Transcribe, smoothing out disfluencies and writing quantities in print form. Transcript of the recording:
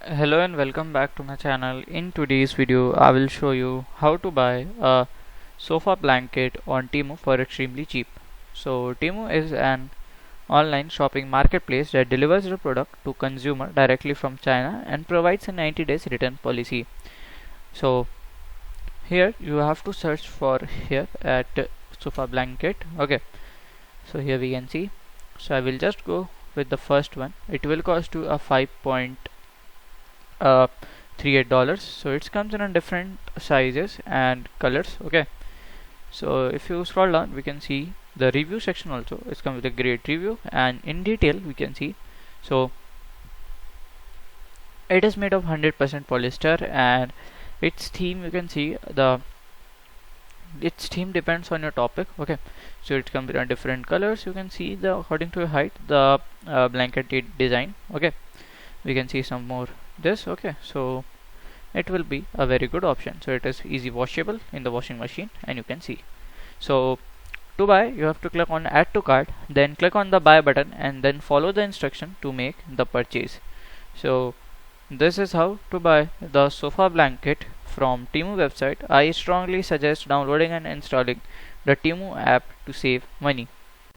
Hello and welcome back to my channel. In today's video I will show you how to buy a sofa blanket on TEMU for extremely cheap. So TEMU is an online shopping marketplace that delivers the product to consumer directly from China and provides a 90 days return policy. So here you have to search for here at sofa blanket. Okay, so here we can see. So I will just go with the first one. It will cost you a 5.38 dollars. So it comes in different sizes and colors. Okay, so if you scroll down we can see the review section also. It's come with a great review, and in detail we can see. So it is made of 100% polyester, and its theme you can see its theme depends on your topic. Okay, so it comes in different colors. You can see the according to your height the blanket design. Okay, we can see some more this. Okay, so it will be a very good option. So it is easy washable in the washing machine, and you can see. So to buy you have to click on add to cart, then click on the buy button, and then follow the instruction to make the purchase. So this is how to buy the sofa blanket from TEMU website. I strongly suggest downloading and installing the TEMU app to save money.